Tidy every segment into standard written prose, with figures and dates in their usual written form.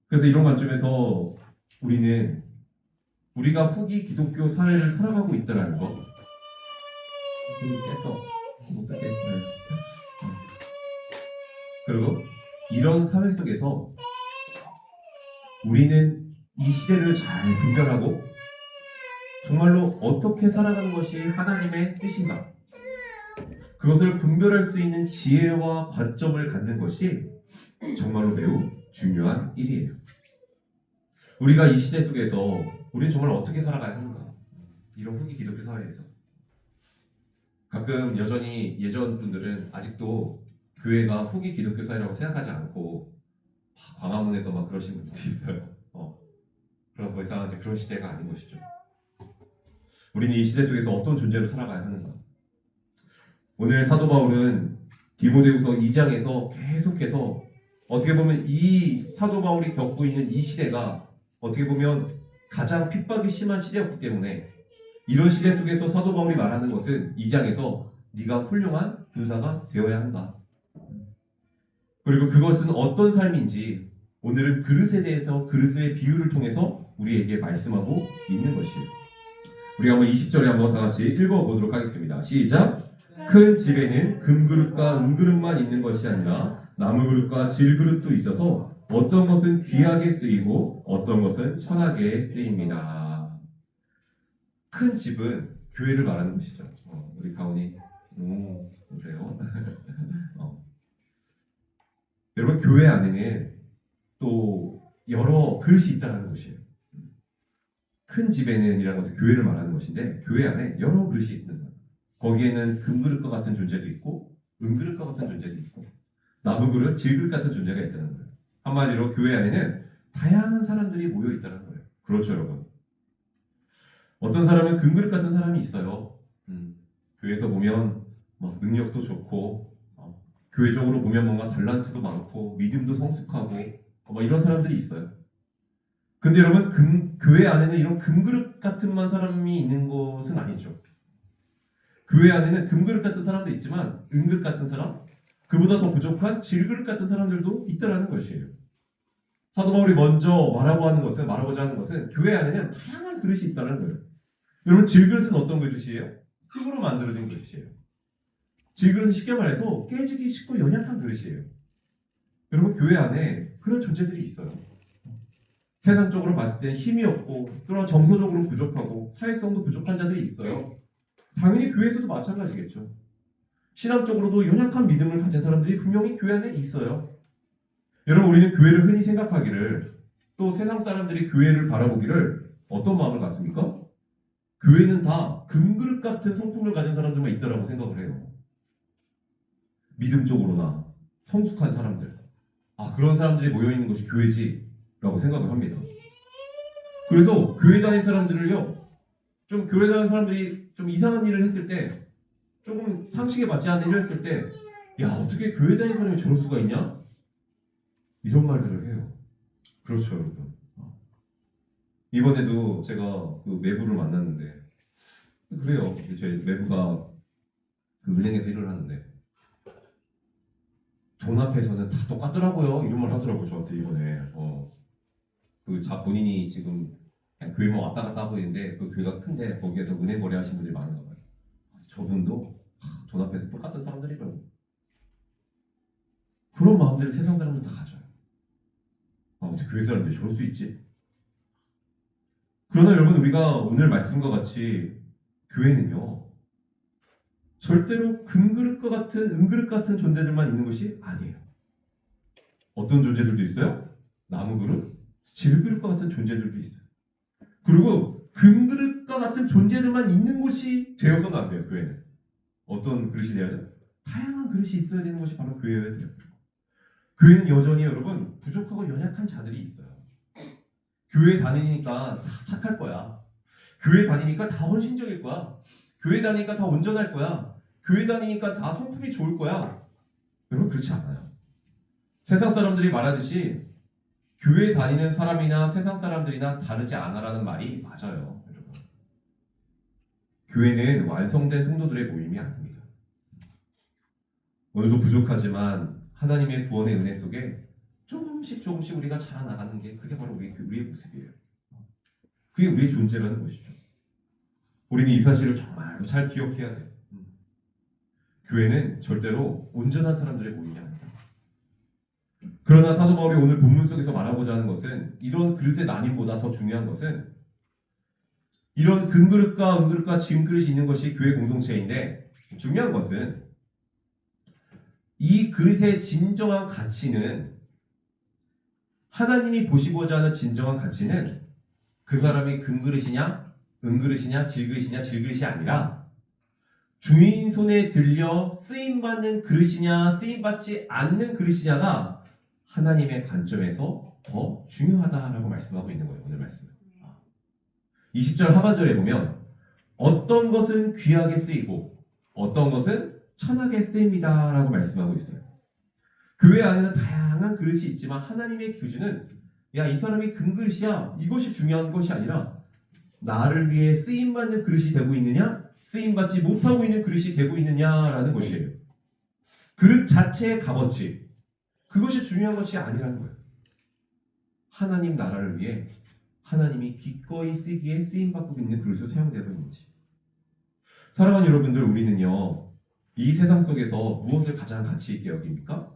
그래서 이런 관점에서 우리가 후기 기독교 사회를 살아가고 있다는 거. 깼어. 어떡해. 네. 그리고 이런 사회 속에서 우리는 이 시대를 잘 분별하고 정말로 어떻게 살아가는 것이 하나님의 뜻인가, 그것을 분별할 수 있는 지혜와 관점을 갖는 것이 정말로 매우 중요한 일이에요. 우리가 이 시대 속에서 우리는 정말 어떻게 살아가야 하는가, 이런 후기 기독교 사회에서 가끔 여전히 예전 분들은 아직도 교회가 후기 기독교 사회라고 생각하지 않고 광화문에서 막 그러시는 분들이 있어요. 그럼 더 이상 이제 그런 시대가 아닌 것이죠. 우리는 이 시대 속에서 어떤 존재로 살아가야 하는가. 오늘 사도 바울은 디모데후서 2장에서 계속해서 어떻게 보면 이 사도 바울이 겪고 있는 이 시대가 어떻게 보면 가장 핍박이 심한 시대였기 때문에 이런 시대 속에서 사도 바울이 말하는 것은 2장에서 네가 훌륭한 군사가 되어야 한다. 그리고 그것은 어떤 삶인지 오늘은 그릇에 대해서, 그릇의 비유를 통해서 우리에게 말씀하고 있는 것이에요. 우리가 한번 20절에 한번 다 같이 읽어보도록 하겠습니다. 시작! 큰 집에는 금그릇과 은그릇만 있는 것이 아니라 나무그릇과 질그릇도 있어서 어떤 것은 귀하게 쓰이고 어떤 것은 천하게 쓰입니다. 큰 집은 교회를 말하는 것이죠. 우리 가온이 그래요. 여러분, 교회 안에는 또 여러 그릇이 있다는 것이에요. 큰 집에는 이라는 것은 교회를 말하는 것인데, 교회 안에 여러 그릇이 있는 거예요. 거기에는 금그릇과 같은 존재도 있고 은그릇과 같은 존재도 있고 나무그릇, 질그릇 같은 존재가 있다는 거예요. 한마디로 교회 안에는 다양한 사람들이 모여 있다는 거예요. 그렇죠, 여러분. 어떤 사람은 금그릇 같은 사람이 있어요. 교회에서 보면 능력도 좋고 교회적으로 보면 뭔가 달란트도 많고 믿음도 성숙하고 이런 사람들이 있어요. 근데 여러분, 교회 안에는 이런 금그릇 같은 사람이 있는 것은 아니죠. 교회 안에는 금그릇 같은 사람도 있지만 은그릇 같은 사람, 그보다 더 부족한 질그릇 같은 사람들도 있다라는 것이에요. 사도 바울이 먼저 말하고자 하는 것은 교회 안에는 다양한 그릇이 있다는 거예요. 여러분, 질그릇은 어떤 그릇이에요? 흙으로 만들어진 그릇이에요. 질그릇은 쉽게 말해서 깨지기 쉽고 연약한 그릇이에요. 여러분, 교회 안에 그런 존재들이 있어요. 세상적으로 봤을 때는 힘이 없고 또한 정서적으로 부족하고 사회성도 부족한 자들이 있어요. 당연히 교회에서도 마찬가지겠죠. 신앙적으로도 연약한 믿음을 가진 사람들이 분명히 교회 안에 있어요. 여러분, 우리는 교회를 흔히 생각하기를, 또 세상 사람들이 교회를 바라보기를 어떤 마음을 갖습니까? 교회는 다 금그릇 같은 성품을 가진 사람들만 있다라고 생각을 해요. 믿음적으로나 성숙한 사람들, 그런 사람들이 모여있는 것이 교회지 라고 생각을 합니다. 그래서 교회 다니는 사람들을요, 좀 교회 다니는 사람들이 좀 이상한 일을 했을 때, 조금 상식에 맞지 않는 일을 했을 때, 야, 어떻게 교회 다니는 사람이 저럴 수가 있냐? 이런 말들을 해요. 그렇죠, 여러분. 이번에도 제가 그 매부를 만났는데, 그래요. 제 매부가 그 은행에서 일을 하는데, 돈 앞에서는 다 똑같더라고요. 이런 말 하더라고요, 저한테 이번에. 본인이 지금 그냥 교회만 왔다 갔다 하고 있는데, 그 교회가 큰데 거기에서 은행 거래 하시는 분들이 많은가 봐요. 저분도 돈 앞에서 똑같은 사람들이라고. 그런 마음들을 세상 사람들 다 가져요. 어떻게 교회 사람들이 저럴 수 있지? 그러나 여러분, 우리가 오늘 말씀과 같이 교회는요, 절대로 금그릇과 같은 은그릇 같은 존재들만 있는 것이 아니에요. 어떤 존재들도 있어요? 나무그릇, 질그릇과 같은 존재들도 있어요. 그리고 금그릇과 같은 존재들만 있는 곳이 되어서는 안 돼요. 교회는 어떤 그릇이 되어야 돼요? 다양한 그릇이 있어야 되는 것이 바로 교회여야 돼요. 교회는 여전히 여러분, 부족하고 연약한 자들이 있어요. 교회 다니니까 다 착할 거야. 교회 다니니까 다 헌신적일 거야. 교회 다니니까 다 온전할 거야. 교회 다니니까 다 성품이 좋을 거야. 여러분, 그렇지 않아요. 세상 사람들이 말하듯이 교회 다니는 사람이나 세상 사람들이나 다르지 않아라는 말이 맞아요. 여러분, 교회는 완성된 성도들의 모임이 아닙니다. 오늘도 부족하지만 하나님의 구원의 은혜 속에 조금씩 우리가 자라나가는 게 그게 바로 우리의 모습이에요. 그게 우리의 존재라는 것이죠. 우리는 이 사실을 정말 잘 기억해야 돼요. 교회는 절대로 온전한 사람들의 모임이 아니다. 그러나 사도 바울이 오늘 본문 속에서 말하고자 하는 것은 이런 그릇의 나님보다 더 중요한 것은 이런 금그릇과 은그릇과 진그릇이 있는 것이 교회 공동체인데 중요한 것은 이 그릇의 진정한 가치는 하나님이 보시고자 하는 진정한 가치는 그 사람이 금그릇이냐 은그릇이냐 질그릇이 아니라 주인 손에 들려 쓰임받는 그릇이냐 쓰임받지 않는 그릇이냐가 하나님의 관점에서 더 중요하다라고 말씀하고 있는 거예요. 오늘 말씀은 20절 하반절에 보면 어떤 것은 귀하게 쓰이고 어떤 것은 천하게 쓰입니다 라고 말씀하고 있어요. 교회 안에는 다양한 그릇이 있지만 하나님의 기준은 야, 이 사람이 금그릇이야 이것이 중요한 것이 아니라 나를 위해 쓰임받는 그릇이 되고 있느냐 쓰임받지 못하고 있는 그릇이 되고 있느냐라는 것이에요. 그릇 자체의 값어치 그것이 중요한 것이 아니라는 거예요. 하나님 나라를 위해 하나님이 기꺼이 쓰기에 쓰임받고 있는 그릇으로 사용되고 있는지. 사랑하는 여러분들, 우리는요 이 세상 속에서 무엇을 가장 가치 있게 여깁니까?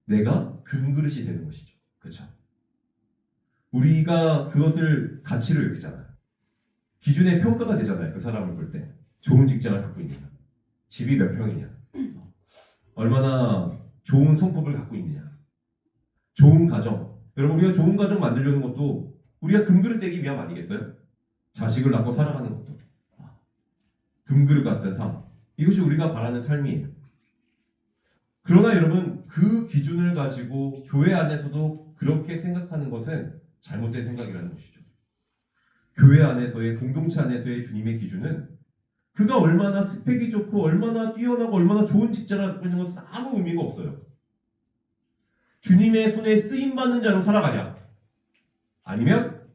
내가 금그릇이 되는 것이죠. 그렇죠? 우리가 그것을 가치로 여기잖아요. 기준의 평가가 되잖아요. 그 사람을 볼 때. 좋은 직장을 갖고 있느냐, 집이 몇 평이냐, 얼마나 좋은 성품을 갖고 있느냐, 좋은 가정. 여러분, 우리가 좋은 가정 만들려는 것도 우리가 금그릇 되기 위함 아니겠어요? 자식을 낳고 살아가는 것도 금그릇 같은 삶, 이것이 우리가 바라는 삶이에요. 그러나 여러분, 그 기준을 가지고 교회 안에서도 그렇게 생각하는 것은 잘못된 생각이라는 것이죠. 교회 안에서의, 공동체 안에서의 주님의 기준은 그가 얼마나 스펙이 좋고 얼마나 뛰어나고 얼마나 좋은 직장을 갖고 있는 것은 아무 의미가 없어요. 주님의 손에 쓰임받는 자로 살아가냐, 아니면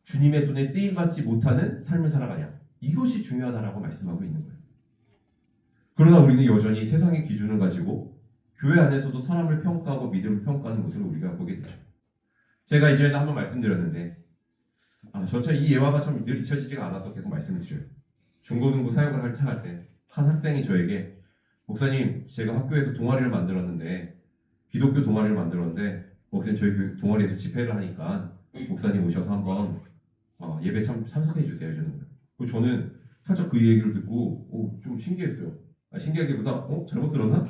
주님의 손에 쓰임받지 못하는 삶을 살아가냐, 이것이 중요하다라고 말씀하고 있는 거예요. 그러나 우리는 여전히 세상의 기준을 가지고 교회 안에서도 사람을 평가하고 믿음을 평가하는 모습을 우리가 보게 되죠. 제가 이전에도 한번 말씀드렸는데 저처럼 이 예화가 참 늘 잊혀지지가 않아서 계속 말씀을 드려요. 중고등부 사역을 할 때 한 학생이 저에게 목사님, 제가 학교에서 동아리를 만들었는데 기독교 동아리를 만들었는데 목사님, 저희 동아리에서 집회를 하니까 목사님 오셔서 한번 예배 참석해 주세요. 저는 살짝 그 얘기를 듣고 좀 신기했어요. 신기하기보다 잘못 들었나?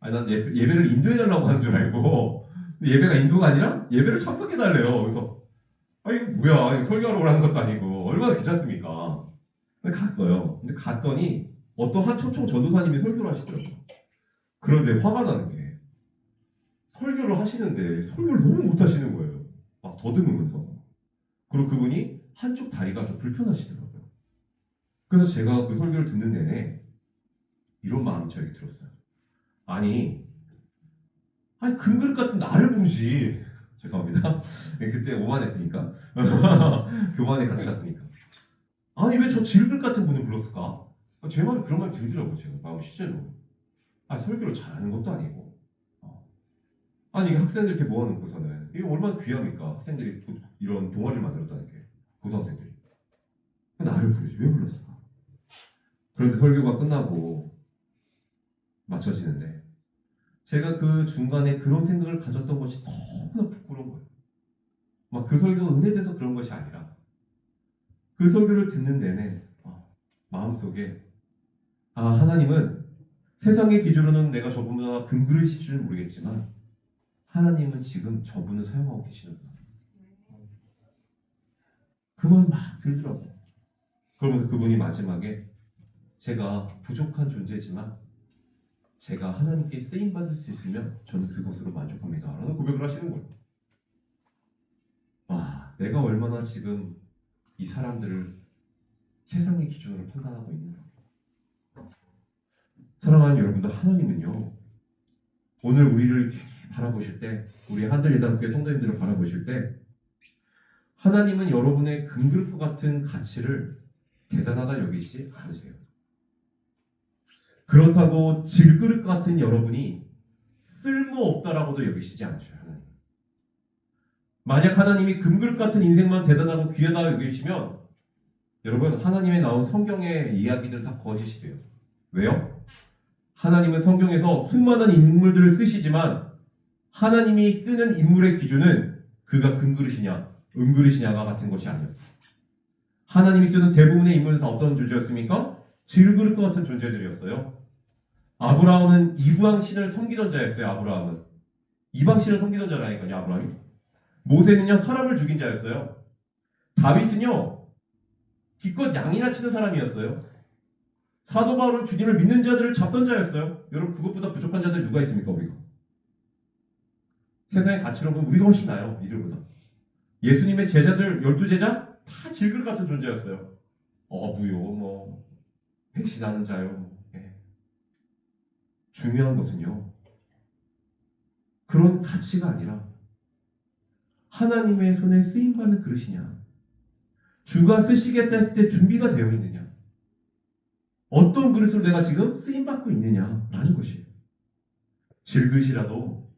난 예배를 인도해달라고 하는 줄 알고 예배가 인도가 아니라 예배를 참석해달래요. 그래서 이거 뭐야, 설교하러 오라는 것도 아니고 얼마나 괜찮습니까? 근데 갔어요. 근데 갔더니 어떤 한 초청 전도사님이 설교를 하시더라고요. 그런데 화가 나는 게 설교를 하시는데 설교를 너무 못하시는 거예요. 막 더듬으면서. 그리고 그분이 한쪽 다리가 좀 불편하시더라고요. 그래서 제가 그 설교를 듣는 내내 이런 마음이 저에게 들었어요. 아니 금그릇 같은 나를 부르지. 죄송합니다. 그때 오만했으니까. 교만에 같이 갔으니까. 아니 왜 저 질그릇 같은 분을 불렀을까? 제 마음에 그런 마음이 들더라고요. 제가 마음 실제로. 설교를 잘하는 것도 아니고. 이게 학생들 이렇게 모아놓고서는 이게 얼마나 귀합니까? 학생들이 이런 동아리를 만들었다는 게. 고등학생들이. 나를 부르지. 왜 불렀을까? 그런데 설교가 끝나고 마쳐지는데 제가 그 중간에 그런 생각을 가졌던 것이 너무나 부끄러운 거예요. 그 설교가 은혜돼서 그런 것이 아니라 그 설교를 듣는 내내 마음속에 하나님은 세상의 기준으로는 내가 저분보다 금그릇일 줄 모르겠지만 하나님은 지금 저분을 사용하고 계시는구나. 그 마음이 막 들더라고요. 그러면서 그분이 마지막에 제가 부족한 존재지만 제가 하나님께 쓰임받을 수 있으면 저는 그것으로 만족합니다 라는 고백을 하시는 거예요. 내가 얼마나 지금 이 사람들을 세상의 기준으로 판단하고 있는가. 사랑하는 여러분들, 하나님은요 오늘 우리를 이렇게 바라보실 때, 우리 한들예담교회 성도님들을 바라보실 때 하나님은 여러분의 금그릇과 같은 가치를 대단하다 여기지 않으세요. 그렇다고 질그릇 같은 여러분이 쓸모없다 없다라고도 여기시지 않으셔요. 하나님. 만약 하나님이 금그릇 같은 인생만 대단하고 귀하다 여기시면 여러분 하나님의 나온 성경의 이야기들 다 거짓이래요. 왜요? 하나님은 성경에서 수많은 인물들을 쓰시지만 하나님이 쓰는 인물의 기준은 그가 금그릇이냐 은그릇이냐가 같은 것이 아니었어요. 하나님이 쓰는 대부분의 인물은 다 어떤 존재였습니까? 질그릇과 같은 존재들이었어요. 아브라함은 이방 신을 섬기던 자였어요. 아브라함은 이방 신을 섬기던 자라니까요. 아브라함이. 모세는요 사람을 죽인 자였어요. 다윗은요 기껏 양이나 치는 사람이었어요. 사도 바울은 주님을 믿는 자들을 잡던 자였어요. 여러분 그것보다 부족한 자들이 누가 있습니까? 우리가 세상의 가치로 보면 우리가 훨씬 나아요. 이들보다. 예수님의 제자들 12제자 다 질그릇 같은 존재였어요. 어부요 뭐 배신하는 자요. 예. 중요한 것은요 그런 가치가 아니라 하나님의 손에 쓰임받는 그릇이냐 주가 쓰시겠다 했을 때 준비가 되어 있느냐 어떤 그릇으로 내가 지금 쓰임받고 있느냐라는 것이에요. 질그릇이라도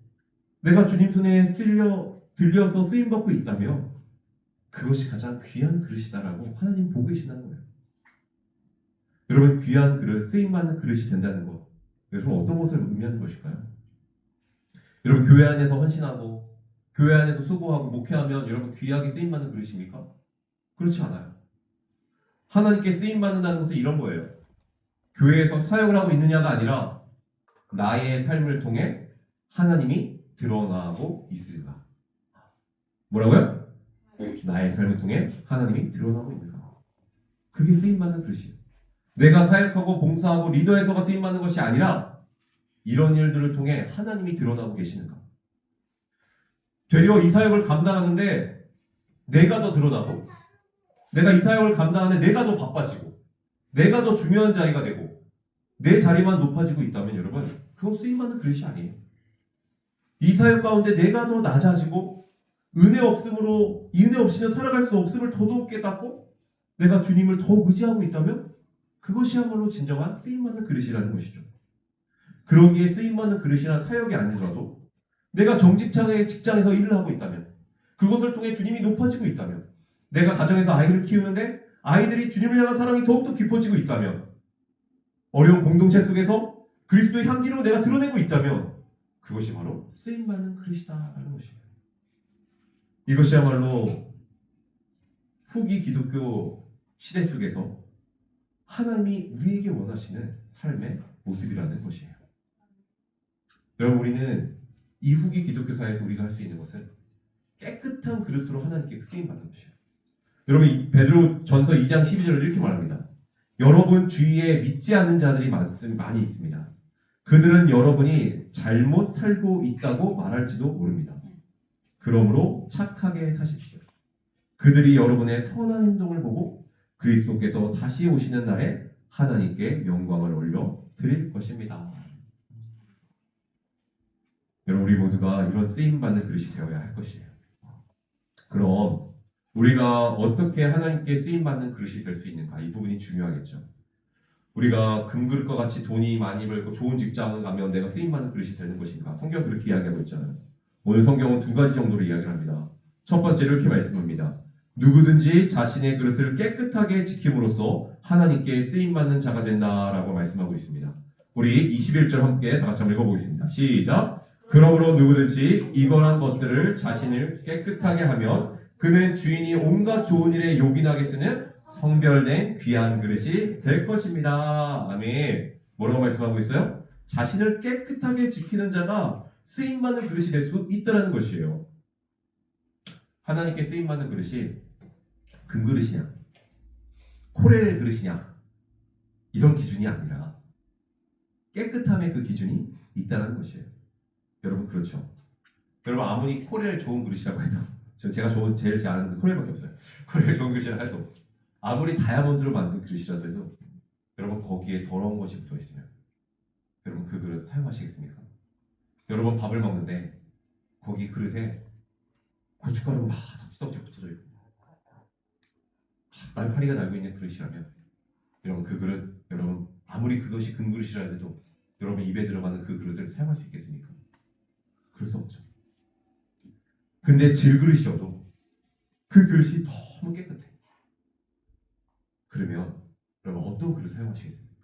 내가 주님 손에 들려서 쓰임받고 있다면 그것이 가장 귀한 그릇이다라고 하나님 보고 계신다는 거예요. 여러분 귀한 그릇, 쓰임받는 그릇이 된다는 것 여러분 어떤 것을 의미하는 것일까요? 여러분 교회 안에서 헌신하고 교회 안에서 수고하고 목회하면 여러분 귀하게 쓰임받는 그릇입니까? 그렇지 않아요. 하나님께 쓰임받는다는 것은 이런 거예요. 교회에서 사역을 하고 있느냐가 아니라 나의 삶을 통해 하나님이 드러나고 있으리라. 뭐라고요? 나의 삶을 통해 하나님이 드러나고 있는가. 그게 쓰임받는 그릇이에요. 내가 사역하고 봉사하고 리더에서가 쓰임받는 것이 아니라 이런 일들을 통해 하나님이 드러나고 계시는가. 되려 이 사역을 감당하는데 내가 더 드러나고 내가 이 사역을 감당하는데 내가 더 바빠지고 내가 더 중요한 자리가 되고 내 자리만 높아지고 있다면 여러분 그건 쓰임받는 그릇이 아니에요. 이 사역 가운데 내가 더 낮아지고 은혜 없이는 살아갈 수 없음을 더더욱 깨닫고 내가 주님을 더 의지하고 있다면 그것이야말로 진정한 쓰임받는 그릇이라는 것이죠. 그러기에 쓰임받는 그릇이란 사역이 아니더라도 내가 직장에서 일을 하고 있다면 그것을 통해 주님이 높아지고 있다면 내가 가정에서 아이를 키우는데 아이들이 주님을 향한 사랑이 더욱더 깊어지고 있다면 어려운 공동체 속에서 그리스도의 향기로 내가 드러내고 있다면 그것이 바로 쓰임받는 그릇이다라는 것이에요. 이것이야말로 후기 기독교 시대 속에서 하나님이 우리에게 원하시는 삶의 모습이라는 것이에요. 여러분 우리는 이 후기 기독교 사회에서 우리가 할 수 있는 것은 깨끗한 그릇으로 하나님께 쓰임받는 것이에요. 여러분 베드로 전서 2장 12절을 이렇게 말합니다. 여러분 주위에 믿지 않는 자들이 많이 있습니다. 그들은 여러분이 잘못 살고 있다고 말할지도 모릅니다. 그러므로 착하게 사십시오. 그들이 여러분의 선한 행동을 보고 그리스도께서 다시 오시는 날에 하나님께 영광을 올려 드릴 것입니다. 여러분 우리 모두가 이런 쓰임받는 그릇이 되어야 할 것이에요. 그럼 우리가 어떻게 하나님께 쓰임받는 그릇이 될 수 있는가? 이 부분이 중요하겠죠. 우리가 금그릇과 같이 돈이 많이 벌고 좋은 직장을 가면 내가 쓰임받는 그릇이 되는 것인가? 성경 그렇게 이야기하고 있잖아요. 오늘 성경은 두 가지 정도로 이야기를 합니다. 첫 번째로 이렇게 말씀합니다. 누구든지 자신의 그릇을 깨끗하게 지킴으로써 하나님께 쓰임받는 자가 된다라고 말씀하고 있습니다. 우리 21절 함께 다 같이 한번 읽어보겠습니다. 시작! 그러므로 누구든지 이러한 것들을 자신을 깨끗하게 하면 그는 주인이 온갖 좋은 일에 요긴하게 쓰는 성별된 귀한 그릇이 될 것입니다. 아멘. 뭐라고 말씀하고 있어요? 자신을 깨끗하게 지키는 자가 쓰임받는 그릇이 될 수 있다는 것이에요. 하나님께 쓰임받는 그릇이 금그릇이냐 코렐 그릇이냐 이런 기준이 아니라 깨끗함의 그 기준이 있다는 것이에요. 여러분 그렇죠? 여러분 아무리 코렐 좋은 그릇이라고 해도 제가 제일 잘 아는 코렐밖에 없어요. 코렐 좋은 그릇이라 해도 아무리 다이아몬드로 만든 그릇이라도 해도 여러분 거기에 더러운 것이 붙어 있으면 여러분 그 그릇 사용하시겠습니까? 여러분 밥을 먹는데 거기 그릇에 고춧가루가 막 덕지덕지 붙어져 있고 날파리가 날고 있는 그릇이라면 여러분 그 그릇 여러분 아무리 그것이 금그릇이라 해도 여러분 입에 들어가는 그 그릇을 사용할 수 있겠습니까? 그럴 그럴 수 없죠. 근데 질그릇이어도 그 그릇이 너무 깨끗해. 그러면 여러분 어떤 그릇 사용하시겠습니까?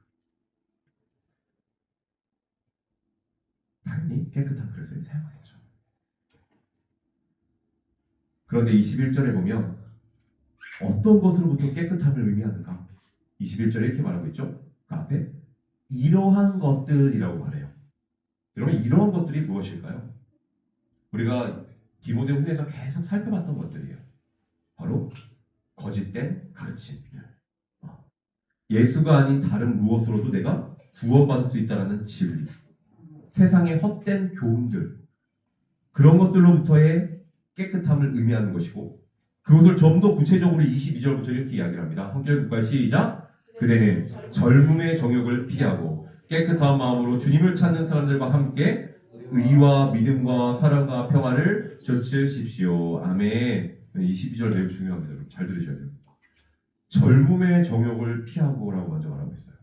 당연히 깨끗한 그릇을 사용하겠죠. 그런데 21절에 보면 어떤 것으로부터 깨끗함을 의미하는가? 21절에 이렇게 말하고 있죠. 그 앞에 이러한 것들이라고 말해요. 여러분 이러한 것들이 무엇일까요? 우리가 디모데후서에서 계속 살펴봤던 것들이에요. 바로 거짓된 가르침들. 예수가 아닌 다른 무엇으로도 내가 구원받을 수 있다는 진리. 세상의 헛된 교훈들. 그런 것들로부터의 깨끗함을 의미하는 것이고 그것을 좀 더 구체적으로 22절부터 이렇게 이야기를 합니다. 함께 읽을까요? 시작! 그대는 젊음의 정욕을 피하고 깨끗한 마음으로 주님을 찾는 사람들과 함께 의와 믿음과 사랑과 평화를 좇으십시오. 아멘. 22절 매우 중요합니다. 여러분 잘 들으셔야 돼요. 젊음의 정욕을 피하고라고 먼저 말하고 있어요.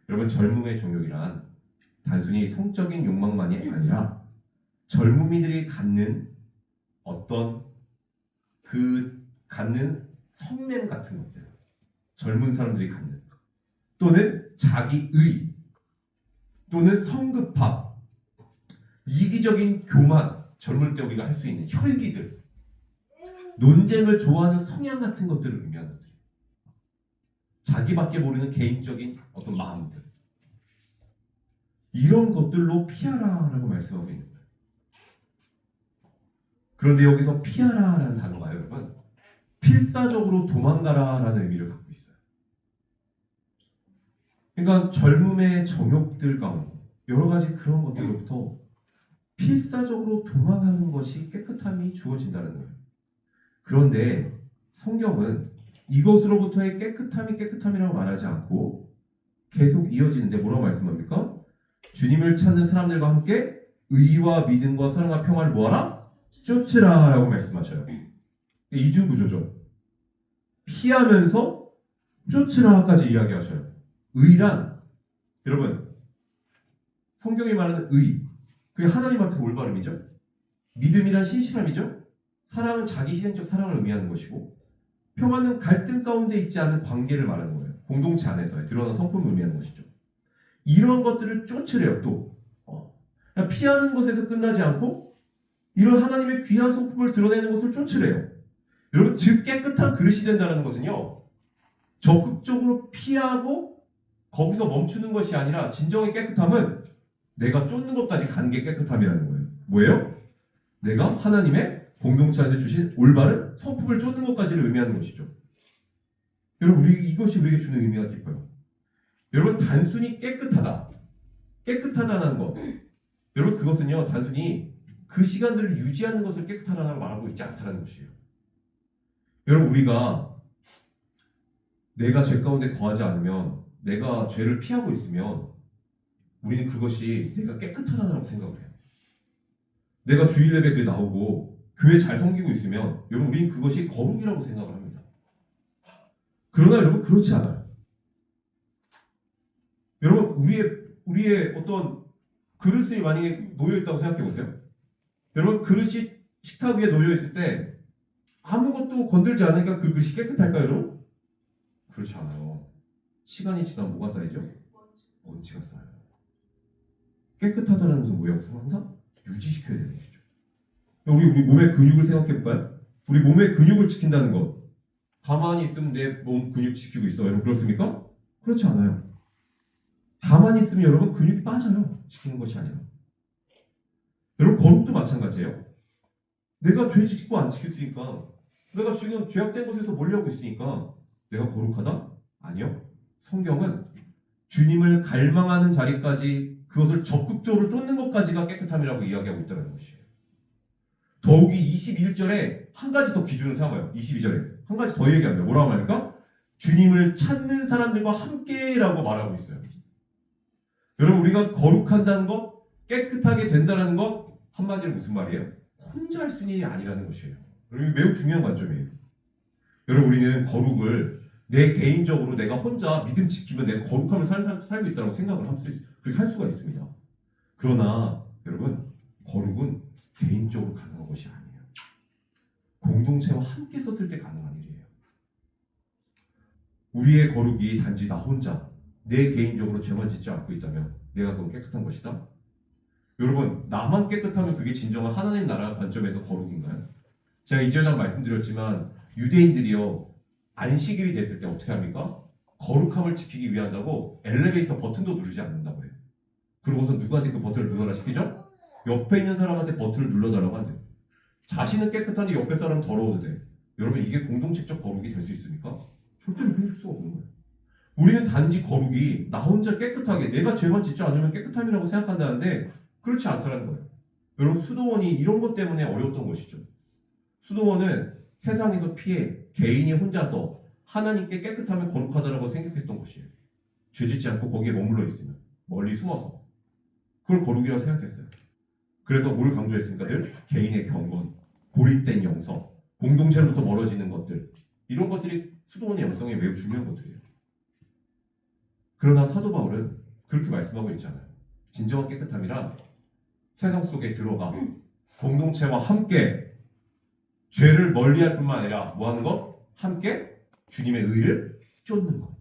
여러분 젊음의 정욕이란 단순히 성적인 욕망만이 아니라 젊음이들이 갖는 어떤 갖는 성냄 같은 것들, 젊은 사람들이 갖는 또는 자기의 또는 성급함, 이기적인 교만, 젊을 때 우리가 할 수 있는 혈기들, 논쟁을 좋아하는 성향 같은 것들을 의미하는 것들, 자기밖에 모르는 개인적인 어떤 마음들, 이런 것들로 피하라라고 말씀하고 있는 거예요. 그런데 여기서 피하라라는 단어가 여러분 필사적으로 도망가라라는 의미를 갖고 있어요. 그러니까 젊음의 정욕들 가운데 여러 가지 그런 것들로부터 필사적으로 도망하는 것이 깨끗함이 주어진다는 거예요. 그런데 성경은 이것으로부터의 깨끗함이 깨끗함이라고 말하지 않고 계속 이어지는데 뭐라고 말씀합니까? 주님을 찾는 사람들과 함께 의와 믿음과 사랑과 평화를 뭐하라? 쫓으라 라고 말씀하셔요. 이중구조죠. 피하면서 쫓으라까지 이야기하셔요. 의란 여러분 성경이 말하는 의 그게 하나님 앞에서 올바름이죠. 믿음이란 신실함이죠. 사랑은 자기 희생적 사랑을 의미하는 것이고 평화는 갈등 가운데 있지 않은 관계를 말하는 거예요. 공동체 안에서의 드러난 성품을 의미하는 것이죠. 이런 것들을 쫓으래요. 또 피하는 것에서 끝나지 않고 이런 하나님의 귀한 성품을 드러내는 것을 쫓으래요. 여러분 즉 깨끗한 그릇이 된다는 것은요 적극적으로 피하고 거기서 멈추는 것이 아니라 진정의 깨끗함은 내가 쫓는 것까지 가는 게 깨끗함이라는 거예요. 뭐예요? 내가 하나님의 공동체한테 주신 올바른 성품을 쫓는 것까지를 의미하는 것이죠. 여러분 이것이 우리에게 주는 의미가 깊어요. 여러분 단순히 깨끗하다는 것 여러분 그것은요 단순히 그 시간들을 유지하는 것을 깨끗하다고 말하고 있지 않다는 것이에요. 여러분 우리가 내가 죄 가운데 거하지 않으면 내가 죄를 피하고 있으면 우리는 그것이 내가 깨끗하다고 생각을 해요. 내가 주일 예배에 나오고 교회 잘 섬기고 있으면 여러분 우리는 그것이 거룩이라고 생각을 합니다. 그러나 여러분 그렇지 않아요. 여러분 우리의 어떤 그릇이 만약에 놓여 있다고 생각해 보세요. 여러분 그릇이 식탁 위에 놓여 있을 때 아무것도 건들지 않으니까 그 그릇이 깨끗할까요, 여러분? 그렇지 않아요. 시간이 지나면 뭐가 쌓이죠? 먼지가 쌓여요. 깨끗하다는 것은 뭐예요? 항상 유지시켜야 되는 것이죠. 우리 몸의 근육을 생각해 볼까요? 우리 몸의 근육을 지킨다는 것. 가만히 있으면 내 몸 근육 지키고 있어요. 여러분 그렇습니까? 그렇지 않아요. 가만히 있으면 여러분 근육이 빠져요. 지키는 것이 아니라. 여러분 거룩도 마찬가지예요. 내가 죄 짓고 안 지켰으니까 내가 지금 죄악된 곳에서 몰려오고 있으니까 내가 거룩하다? 아니요. 성경은 주님을 갈망하는 자리까지 그것을 적극적으로 쫓는 것까지가 깨끗함이라고 이야기하고 있다는 것이에요. 더욱이 21절에 한 가지 더 기준을 삼아요. 22절에 한 가지 더 얘기합니다. 뭐라고 말합니까? 주님을 찾는 사람들과 함께라고 말하고 있어요. 여러분 우리가 거룩한다는 것, 깨끗하게 된다는 것 한마디로 무슨 말이에요? 혼자 할 수 있는 일이 아니라는 것이에요. 여러분 매우 중요한 관점이에요. 여러분 우리는 거룩을 내 개인적으로 내가 혼자 믿음 지키면 내가 거룩함을 살고 있다고 생각을 그렇게 할 수가 있습니다. 그러나 여러분 거룩은 개인적으로 가능한 것이 아니에요. 공동체와 함께 섰을 때 가능한 일이에요. 우리의 거룩이 단지 나 혼자 내 개인적으로 죄만 짓지 않고 있다면 내가 그건 깨끗한 것이다? 여러분, 나만 깨끗하면 그게 진정한 하나님 나라 관점에서 거룩인가요? 제가 이전에 말씀드렸지만 유대인들이요, 안식일이 됐을 때 어떻게 합니까? 거룩함을 지키기 위한다고 엘리베이터 버튼도 누르지 않는다고 해요. 그러고서 누구한테 그 버튼을 눌러라 시키죠? 옆에 있는 사람한테 버튼을 눌러달라고 한대요. 자신은 깨끗한데 옆에 사람은 더러워도 돼. 여러분, 이게 공동체적 거룩이 될 수 있습니까? 절대로 그럴 수가 없는 거예요. 우리는 단지 거룩이 나 혼자 깨끗하게 내가 죄만 짓지 않으면 깨끗함이라고 생각한다는데 그렇지 않다는 거예요. 여러분, 수도원이 이런 것 때문에 어려웠던 것이죠. 수도원은 세상에서 피해 개인이 혼자서 하나님께 깨끗하면 거룩하다라고 생각했던 것이에요. 죄 짓지 않고 거기에 머물러 있으면 멀리 숨어서 그걸 거룩이라고 생각했어요. 그래서 뭘 강조했습니까? 늘 개인의 경건, 고립된 영성, 공동체로부터 멀어지는 것들, 이런 것들이 수도원의 영성에 매우 중요한 것들이에요. 그러나 사도 바울은 그렇게 말씀하고 있잖아요. 진정한 깨끗함이란 세상 속에 들어가 공동체와 함께 죄를 멀리할 뿐만 아니라 뭐 하는 것? 함께 주님의 의를 쫓는 것.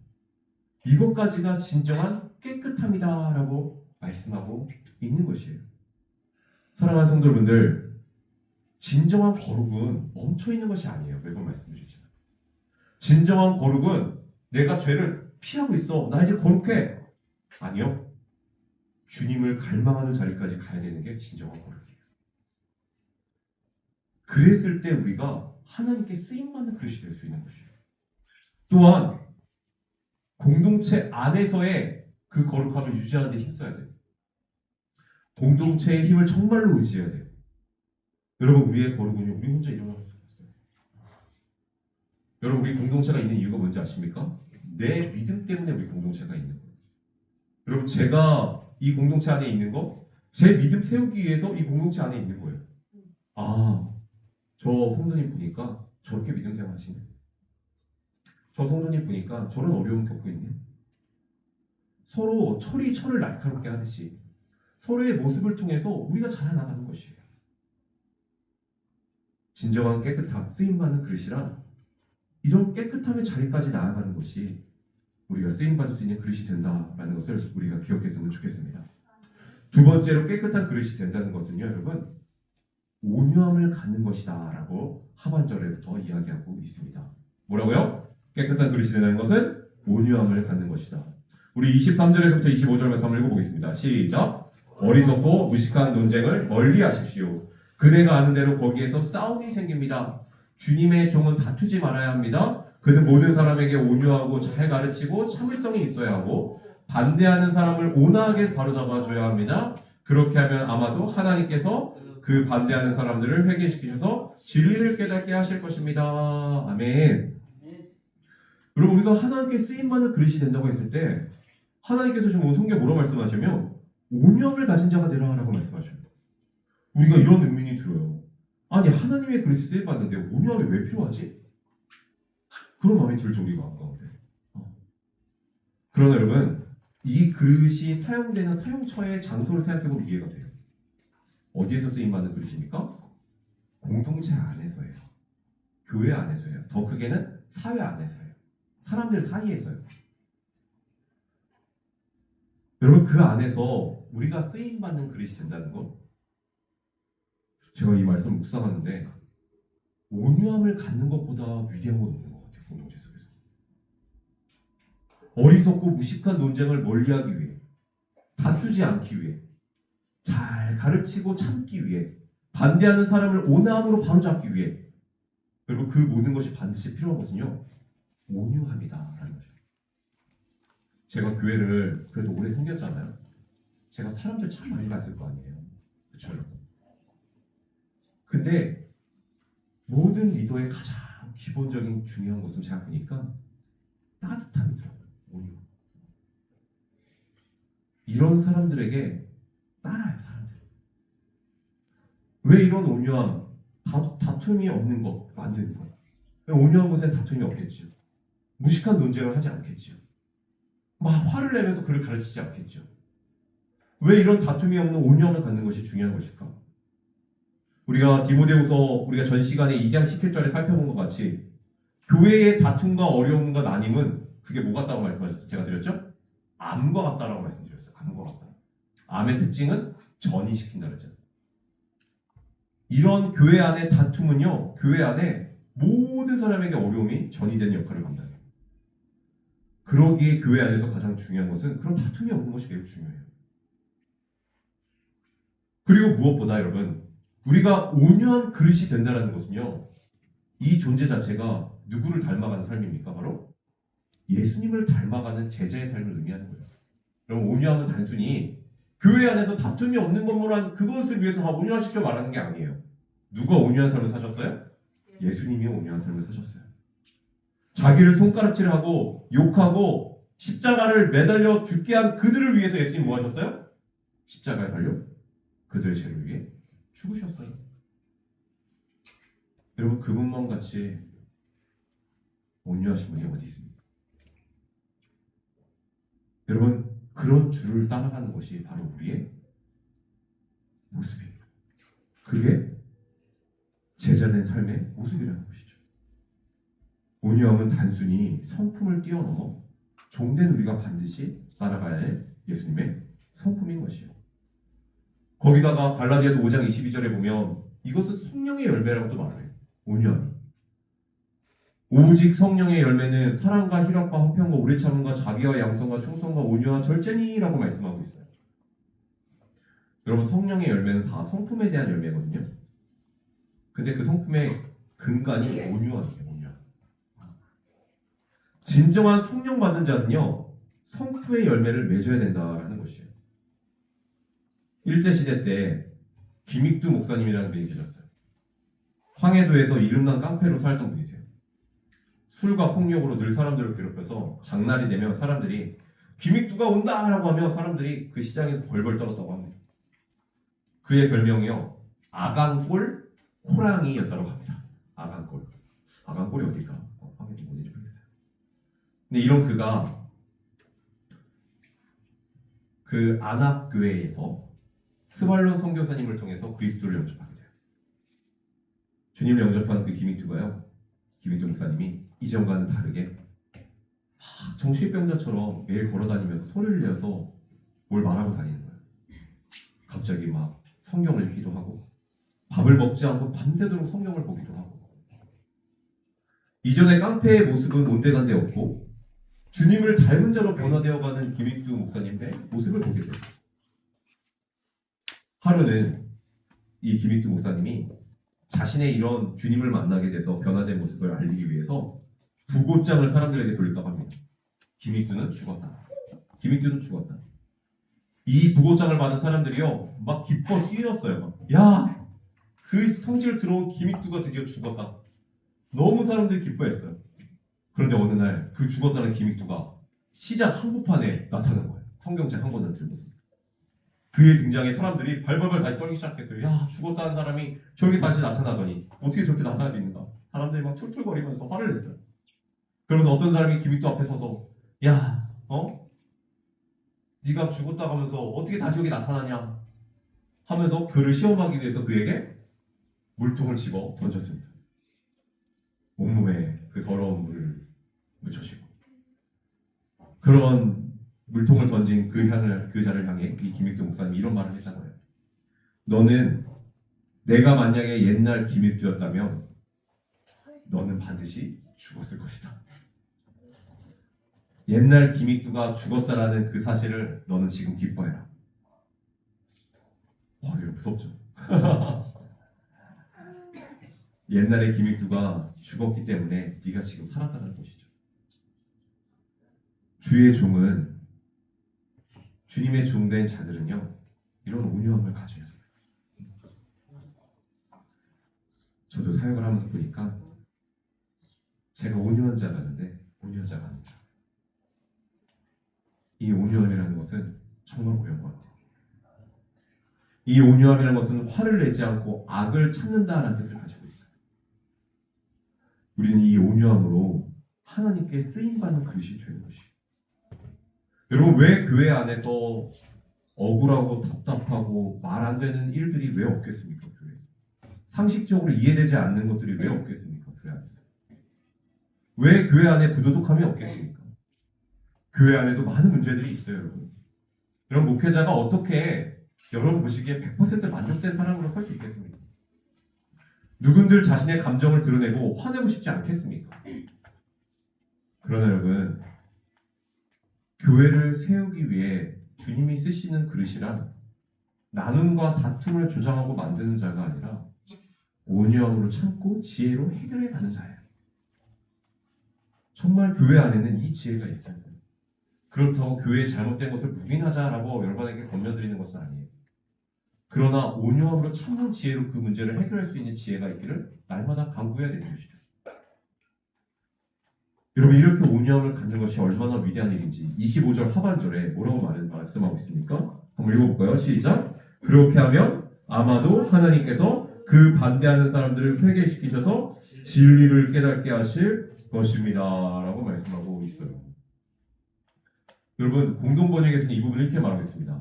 이것까지가 진정한 깨끗함이다라고 말씀하고 있는 것이에요. 사랑하는 성도분들, 진정한 거룩은 멈춰있는 것이 아니에요. 매번 말씀드리지만 진정한 거룩은 내가 죄를 피하고 있어, 나 이제 거룩해, 아니요. 주님을 갈망하는 자리까지 가야 되는 게 진정한 거룩이에요. 그랬을 때 우리가 하나님께 쓰임받는 그릇이 될 수 있는 것이에요. 또한 공동체 안에서의 그 거룩함을 유지하는 데 힘써야 돼요. 공동체의 힘을 정말로 의지해야 돼요. 여러분, 우리의 거룩은요, 우리 혼자 일어날 수 없어요. 여러분, 우리 공동체가 있는 이유가 뭔지 아십니까? 내 믿음 때문에 우리 공동체가 있는 거예요. 여러분, 제가 이 공동체 안에 있는 거, 제 믿음 세우기 위해서 이 공동체 안에 있는 거예요. 아, 저 성도님 보니까 저렇게 믿음 생활 하시네. 저 성도님 보니까 저런 어려움 겪고 있네. 서로 철이 철을 날카롭게 하듯이 서로의 모습을 통해서 우리가 자라나가는 것이에요. 진정한 깨끗함, 쓰임받는 그릇이란 이런 깨끗함의 자리까지 나아가는 것이 우리가 쓰임받을 수 있는 그릇이 된다라는 것을 우리가 기억했으면 좋겠습니다. 두 번째로 깨끗한 그릇이 된다는 것은요, 여러분, 온유함을 갖는 것이다 라고 하반절에부터 이야기하고 있습니다. 뭐라고요? 깨끗한 그릇이 된다는 것은 온유함을 갖는 것이다. 우리 23절에서부터 25절 말씀 한번 읽어보겠습니다. 시작! 어리석고 무식한 논쟁을 멀리 하십시오. 그대가 아는 대로 거기에서 싸움이 생깁니다. 주님의 종은 다투지 말아야 합니다. 그는 모든 사람에게 온유하고 잘 가르치고 참을성이 있어야 하고 반대하는 사람을 온화하게 바로잡아줘야 합니다. 그렇게 하면 아마도 하나님께서 그 반대하는 사람들을 회개시키셔서 진리를 깨닫게 하실 것입니다. 아멘. 여러분, 우리가 하나님께 쓰임받는 그릇이 된다고 했을 때 하나님께서 지금 성경에 뭐라고 말씀하시냐면 온유함을 가진 자가 되라 라고 말씀하셔요. 우리가 이런 의문이 들어요. 아니, 하나님의 그릇이 쓰임받는데 온유함이 왜 필요하지? 그런 마음이 들죠, 우리가 가운데. 그러나 여러분, 이 그릇이 사용되는 사용처의 장소를 생각해보면 이해가 돼요. 어디에서 쓰임받는 그릇입니까? 공동체 안에서예요. 교회 안에서예요. 더 크게는 사회 안에서예요. 사람들 사이에서요. 여러분, 그 안에서 우리가 쓰임받는 그릇이 된다는 것, 제가 이 말씀을 묵상하는데 온유함을 갖는 것보다 위대한 건 없는 것 같아요. 공동체 속에서 어리석고 무식한 논쟁을 멀리하기 위해, 다투지 않기 위해, 잘 가르치고 참기 위해, 반대하는 사람을 온화함으로 바로잡기 위해, 여러분, 그 모든 것이 반드시 필요한 것은요, 온유함이다라는 거죠. 제가 교회를 그래도 오래 섬겼잖아요. 제가 사람들 참 많이 봤을 거 아니에요. 그렇죠, 여러분? 근데 모든 리더의 가장 기본적인 중요한 것은 제가 보니까 따뜻함이더라고요. 온유. 이런 사람들에게 따라요, 사람들. 왜 이런 온유함, 다툼이 없는 것 만드는 거예요? 온유한 곳엔 다툼이 없겠죠. 무식한 논쟁을 하지 않겠죠. 막 화를 내면서 그를 가르치지 않겠죠. 왜 이런 다툼이 없는 온유함을 갖는 것이 중요한 것일까? 우리가 디모데후서 우리가 전 시간에 2장 17절에 살펴본 것 같이 교회의 다툼과 어려움과 나님은 그게 뭐 같다고 말씀하셨어요? 제가 드렸죠? 암과 같다라고 말씀드렸어요. 암과 같다. 암의 특징은 전이시킨다 그랬죠. 이런 교회 안의 다툼은요, 교회 안에 모든 사람에게 어려움이 전이되는 역할을 감당해요. 그러기에 교회 안에서 가장 중요한 것은 그런 다툼이 없는 것이 매우 중요해요. 그리고 무엇보다 여러분, 우리가 온유한 그릇이 된다는 것은요, 이 존재 자체가 누구를 닮아가는 삶입니까? 바로 예수님을 닮아가는 제자의 삶을 의미하는 거예요. 그럼 온유함은 단순히 교회 안에서 다툼이 없는 것만 그것을 위해서 다 온유하시켜 말하는 게 아니에요. 누가 온유한 삶을 사셨어요? 예수님이 온유한 삶을 사셨어요. 자기를 손가락질하고 욕하고 십자가를 매달려 죽게 한 그들을 위해서 예수님 뭐 하셨어요? 십자가에 달려 그들의 죄를 위해 죽으셨어요. 여러분, 그분만 같이 온유하신 분이 어디 있습니까? 여러분, 그런 주를 따라가는 것이 바로 우리의 모습이에요. 그게 제자된 삶의 모습이라는 것이죠. 온유함은 단순히 성품을 뛰어넘어 종된 우리가 반드시 따라가야 할 예수님의 성품인 것이요. 거기다가 갈라디아서 5장 22절에 보면 이것은 성령의 열매라고도 말해요. 온유함이. 오직 성령의 열매는 사랑과 희락과 화평과 오래 참음과 자비와 양성과 충성과 온유와 절제니라고 말씀하고 있어요. 여러분, 성령의 열매는 다 성품에 대한 열매거든요. 근데 그 성품의 근간이 온유함이에요. 온유함. 진정한 성령 받은 자는요, 성품의 열매를 맺어야 된다라는 것이에요. 일제시대 때 김익두 목사님이라는 분이 계셨어요. 황해도에서 이름난 깡패로 살던 분이세요. 술과 폭력으로 늘 사람들을 괴롭혀서 장날이 되면 사람들이 김익두가 온다라고 하면 사람들이 그 시장에서 벌벌 떨었다고 합니다. 그의 별명이요, 아강골 호랑이였다고 합니다. 아강골. 아강골이 어딜까? 황해도 어딘지 모르겠어요. 근데 이런 그가 그 안악교회에서 스왈론 선교사님을 통해서 그리스도를 영접하게 돼요. 주님을 영접한 그 김익두가요, 김익두 목사님이 이전과는 다르게 막 정신병자처럼 매일 걸어다니면서 소리를 내서 뭘 말하고 다니는 거예요. 갑자기 막 성경을 읽기도 하고 밥을 먹지 않고 밤새도록 성경을 보기도 하고. 이전의 깡패의 모습은 온데간데 없고 주님을 닮은 자로 변화되어가는 김익두 목사님의 모습을 보게 돼요. 하루는 이 김익두 목사님이 자신의 이런 주님을 만나게 돼서 변화된 모습을 알리기 위해서 부고장을 사람들에게 돌렸다고 합니다. 김익두는 죽었다. 김익두는 죽었다. 이 부고장을 받은 사람들이요, 막 기뻐 뛰었어요. 막, 야, 그 성질 들어온 김익두가 드디어 죽었다. 너무 사람들이 기뻐했어요. 그런데 어느 날 그 죽었다는 김익두가 시장 한복판에 나타난 거예요. 성경책 한 권을 들고서. 그의 등장에 사람들이 발발발 다시 떨기 시작했어요. 야, 죽었다는 사람이 저렇게 다시 나타나더니 어떻게 저렇게 나타날 수 있는가? 사람들이 막 툴툴거리면서 화를 냈어요. 그러면서 어떤 사람이 김익두 앞에 서서, 야, 네가 죽었다고 하면서 어떻게 다시 여기 나타나냐? 하면서 그를 시험하기 위해서 그에게 물통을 집어 던졌습니다. 온몸에 그 더러운 물을 묻혀주고, 그런 물통을 던진 그 자를 향해 이 김익두 목사님이 이런 말을 했다고 해요. 너는 내가 만약에 옛날 김익두였다면 너는 반드시 죽었을 것이다. 옛날 김익두가 죽었다라는 그 사실을 너는 지금 기뻐해라. 와, 이거 무섭죠? 옛날에 김익두가 죽었기 때문에 네가 지금 살았다는 것이죠. 주의 종은, 주님의 종된 자들은요, 이런 온유함을 가져야 돼요. 저도 사역을 하면서 보니까 제가 온유한 자라는데 온유한 자가 아니다. 이 온유함이라는 것은 정말 어려운 것 같아요. 이 온유함이라는 것은 화를 내지 않고 악을 참는다라는 뜻을 가지고 있어요. 우리는 이 온유함으로 하나님께 쓰임받는 그릇이 되는 것이에요. 여러분, 왜 교회 안에서 억울하고 답답하고 말 안 되는 일들이 왜 없겠습니까? 교회에서. 상식적으로 이해되지 않는 것들이 왜 없겠습니까? 교회 안에서. 왜 교회 안에 부도덕함이 없겠습니까? 교회 안에도 많은 문제들이 있어요, 여러분. 그럼 목회자가 어떻게 여러분 보시기에 100% 만족된 사람으로 설 수 있겠습니까? 누군들 자신의 감정을 드러내고 화내고 싶지 않겠습니까? 그러나 여러분, 교회를 세우기 위해 주님이 쓰시는 그릇이란 나눔과 다툼을 조장하고 만드는 자가 아니라 온유함으로 참고 지혜로 해결해 가는 자예요. 정말 교회 안에는 이 지혜가 있어요. 그렇다고 교회의 잘못된 것을 묵인하자라고 여러분에게 권면드리는 것은 아니에요. 그러나 온유함으로 참는 지혜로 그 문제를 해결할 수 있는 지혜가 있기를 날마다 간구해야 되는 것이죠. 여러분, 이렇게 온유함을 갖는 것이 얼마나 위대한 일인지 25절 하반절에 뭐라고 말씀하고 있습니까? 한번 읽어볼까요? 시작! 그렇게 하면 아마도 하나님께서 그 반대하는 사람들을 회개시키셔서 진리를 깨닫게 하실 것입니다 라고 말씀하고 있어요. 여러분, 공동번역에서는 이 부분을 이렇게 말하고 있습니다.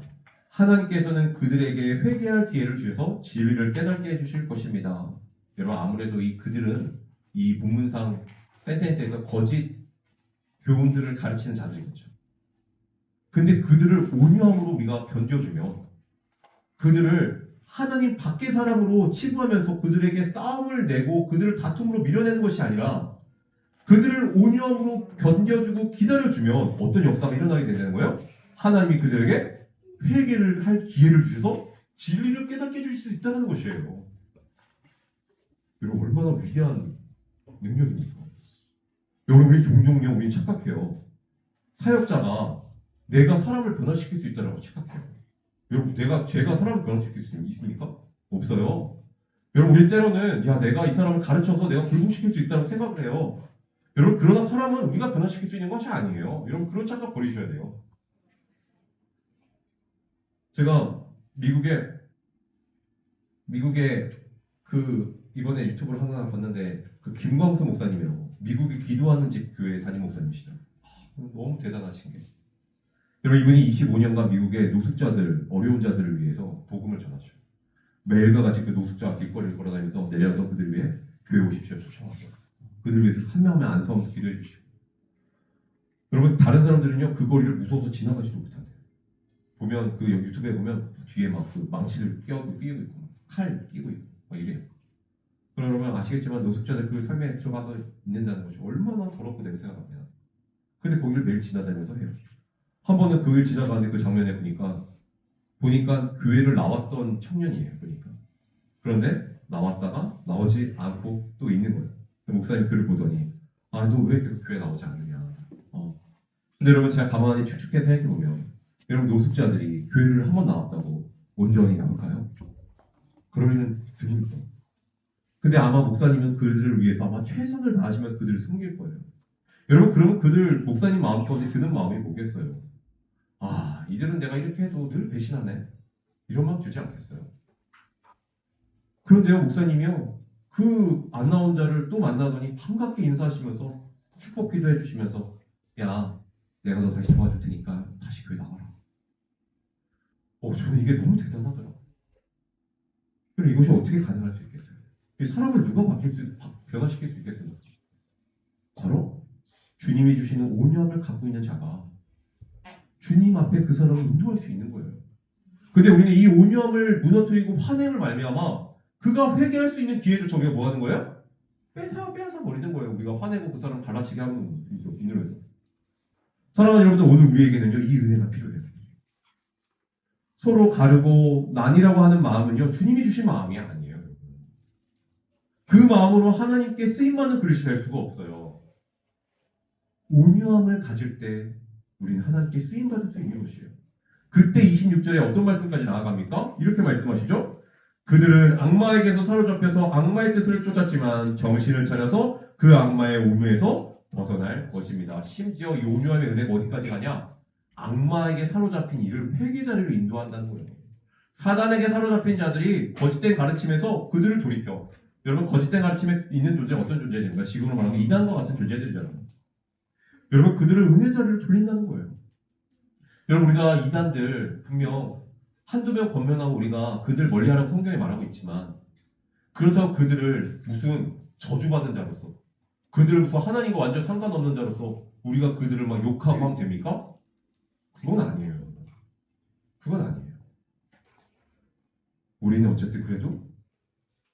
하나님께서는 그들에게 회개할 기회를 주셔서 진리를 깨닫게 해주실 것입니다. 여러분, 아무래도 이 그들은 이 본문상 센텐스에서 거짓 교훈들을 가르치는 자들이겠죠. 근데 그들을 온유함으로 우리가 견뎌주면, 그들을 하나님 밖의 사람으로 치부하면서 그들에게 싸움을 내고 그들을 다툼으로 밀어내는 것이 아니라 그들을 온유함으로 견뎌주고 기다려주면 어떤 역사가 일어나게 되는 거예요? 하나님이 그들에게 회개를 할 기회를 주셔서 진리를 깨닫게 해줄 수 있다는 것이에요. 여러분, 얼마나 위대한 능력입니까? 여러분, 우리 종종요, 우리는 착각해요. 사역자가 내가 사람을 변화시킬 수 있다고 착각해요. 여러분, 제가 사람을 변화시킬 수 있습니까? 없어요. 여러분, 우리 때로는 내가 이 사람을 가르쳐서 내가 굴복시킬 수 있다고 생각을 해요. 여러분, 그러나 사람은 우리가 변화시킬 수 있는 것이 아니에요. 여러분, 그런 착각 버리셔야 돼요. 제가 미국에 이번에 유튜브를 하나 봤는데 김광수 목사님이라고 미국에 기도하는 집 교회 담임 목사님이시죠. 너무 대단하신 게, 여러분, 이분이 25년간 미국의 노숙자들, 어려운 자들을 위해서 복음을 전하죠. 매일과 같이 그 노숙자가 길거리를 걸어다니면서 내려서 그들 위해 교회 오십시오 초청하고 그들 위해서 한 명 한 명 안서면서 기도해 주시고, 여러분, 다른 사람들은요 그 거리를 무서워서 지나가지도 못한대요. 보면 그 유튜브에 보면 뒤에 막 그 망치를 끼고 있고 칼 끼고 있고 막 이래요. 그러면 아시겠지만 노숙자들 그 삶에 들어가서 있는다는 것이 얼마나 더럽고 냄새가 납니다. 근데 거기를 매일 지나다니면서 해요. 한 번은 그 길 지나가는데 그 장면에 보니까 교회를 나왔던 청년이에요. 그런데 나왔다가 나오지 않고 또 있는 거예요. 목사님 글을 보더니 너 왜 계속 교회 나오지 않느냐. 근데 여러분, 제가 가만히 축축해서 생각해보면, 여러분, 노숙자들이 교회를 한 번 나왔다고 온전히 나올까요? 그러면은 드물죠. 근데 아마 목사님은 그들을 위해서 아마 최선을 다하시면서 그들을 섬길 거예요. 여러분, 그러면 그들 목사님 마음가운데 드는 마음이 뭐겠어요? 이들은 내가 이렇게 해도 늘 배신하네, 이런 마음 들지 않겠어요? 그런데요, 목사님이요 그 안 나온 자를 또 만나더니 반갑게 인사하시면서 축복 기도해 주시면서 내가 너 다시 도와줄 테니까 다시 교회 나와라. 저는 이게 너무 대단하더라고요. 그럼 이것이 어떻게 가능할 수 있겠어요? 이 사람을 누가 변화시킬 수 있겠어요? 바로 주님이 주시는 온유함을 갖고 있는 자가 주님 앞에 그 사람을 인도할 수 있는 거예요. 근데 우리는 이 온유함을 무너뜨리고 화냄을 말미암아 그가 회개할 수 있는 기회를 저기가 뭐 하는 거예요? 빼앗아 버리는 거예요. 우리가 화내고 그 사람 갈라치게 하면 인으로서. 사랑하는 여러분들, 오늘 우리에게는요 이 은혜가 필요해요. 서로 가르고 난이라고 하는 마음은요 주님이 주신 마음이 아니에요. 그 마음으로 하나님께 쓰임받는 그릇이 될 수가 없어요. 온유함을 가질 때 우리는 하나님께 쓰임받을 수 있는 것이에요. 그때 26절에 어떤 말씀까지 나아갑니까? 이렇게 말씀하시죠. 그들은 악마에게서 사로잡혀서 악마의 뜻을 쫓았지만 정신을 차려서 그 악마의 온유에서 벗어날 것입니다. 심지어 이 온유함의 은혜가 어디까지 가냐? 악마에게 사로잡힌 이를 회개자리로 인도한다는 거예요. 사단에게 사로잡힌 자들이 거짓된 가르침에서 그들을 돌이켜. 여러분, 거짓된 가르침에 있는 존재는 어떤 존재입니까? 지금으로 말하면 이단과 같은 존재들이잖아요. 여러분, 그들을 은혜 자리로 돌린다는 거예요. 여러분, 우리가 이단들 분명 한두 명 권면하고 우리가 그들 멀리하라고 성경에 말하고 있지만, 그렇다고 그들을 무슨 저주받은 자로서, 그들을 무슨 하나님과 완전 상관없는 자로서 우리가 그들을 막 욕하고 하면 됩니까? 그건 아니에요. 그건 아니에요. 우리는 어쨌든 그래도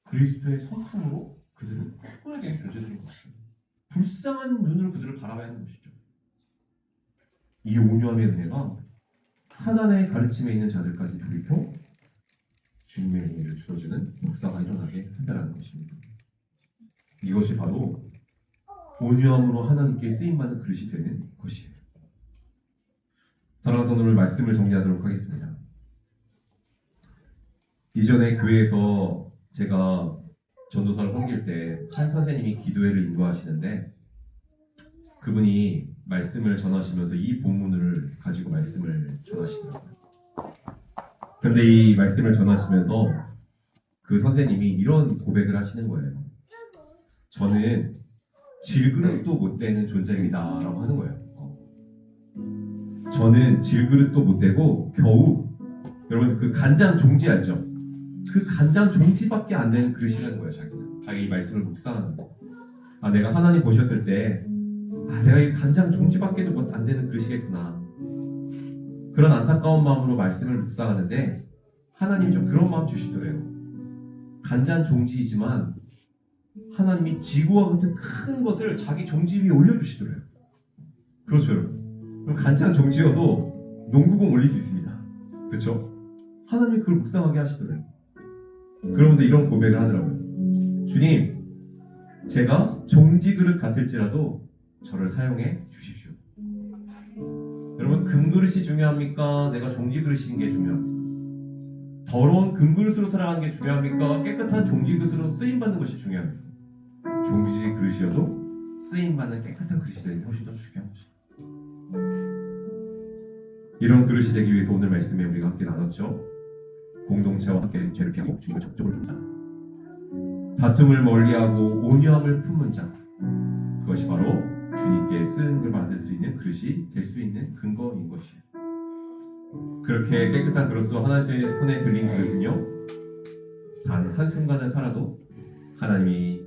그리스도의 성품으로 그들을 구원해야 되는 존재들인 것이죠. 불쌍한 눈으로 그들을 바라봐야 하는 것이죠. 이 온유함의 은혜가 하나님의 가르침에 있는 자들까지 돌이켜 주님의 은혜를 주어주는 역사가 일어나게 한다는 것입니다. 이것이 바로 온유함으로 하나님께 쓰임받는 그릇이 되는 것이에요. 사랑하는 성도들, 말씀을 정리하도록 하겠습니다. 이전에 교회에서 제가 전도사를 섬길 때 한 선생님이 기도회를 인도하시는데 그분이 말씀을 전하시면서 이 본문을 가지고 말씀을 전하시더라고요. 그런데 이 말씀을 전하시면서 그 선생님이 이런 고백을 하시는 거예요. 저는 질그릇도 못 되는 존재입니다 라고 하는 거예요. 저는 질그릇도 못 되고 겨우, 여러분 그 간장 종지 알죠? 그 간장 종지밖에 안 되는 그릇이라는 거예요. 자기 이 말씀을 묵상하는데, 내가 하나님 보셨을 때 내가 이 간장 종지밖에도 안 되는 그릇이겠구나, 그런 안타까운 마음으로 말씀을 묵상하는데 하나님이 좀 그런 마음 주시더래요. 간장 종지이지만 하나님이 지구와 같은 큰 것을 자기 종지 위에 올려주시더래요. 그렇죠, 여러분. 그럼 간장 종지여도 농구공 올릴 수 있습니다. 그렇죠? 하나님이 그걸 묵상하게 하시더래요. 그러면서 이런 고백을 하더라고요. 주님, 제가 종지 그릇 같을지라도 저를 사용해 주십시오. 여러분, 금그릇이 중요합니까? 내가 종지 그릇인 게 중요합니까? 더러운 금그릇으로 살아가는 게 중요합니까? 깨끗한 종지 그릇으로 쓰임받는 것이 중요합니까? 종지 그릇이어도 쓰임받는 깨끗한 그릇이 되는 게 훨씬 더 중요한 것입니다. 이런 그릇이 되기 위해서 오늘 말씀에 우리가 함께 나눴죠. 공동체와 함께 죄를 피하고 주님을 적극적으로 쫓자, 다툼을 멀리하고 온유함을 품는 자, 그것이 바로 주님께 쓰임을 받을 수 있는 그릇이 될 수 있는 근거인 것이에요. 그렇게 깨끗한 그릇으로 하나님의 손에 들린 그릇은요, 단 한순간을 살아도 하나님이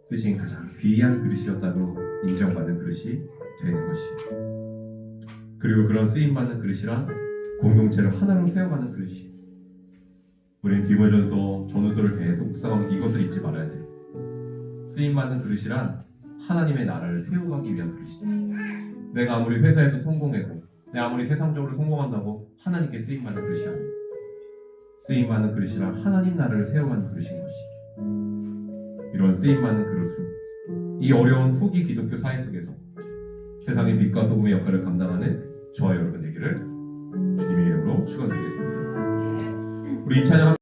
쓰신 가장 귀한 그릇이었다고 인정받는 그릇이 되는 것이에요. 그리고 그런 쓰임받는 그릇이란 공동체를 하나로 세워가는 그릇이에요. 우리는 디모전서 전후서를 계속 묵상하면서 이것을 잊지 말아야 돼요. 쓰임받는 그릇이란 하나님의 나라를 세워가기 위한 그릇이다. 내가 아무리 회사에서 성공해도, 내가 아무리 세상적으로 성공한다고 하나님께 쓰임받는 그릇이 아니에요. 쓰임받는 그릇이란 하나님 나라를 세워가는 그릇인 것이에요. 이런 쓰임받는 그릇으로 이 어려운 후기 기독교 사회 속에서 세상의 빛과 소금의 역할을 감당하는 저와 여러분 되기를 주님의 이름으로 축원드리겠습니다. 우리 이 찬양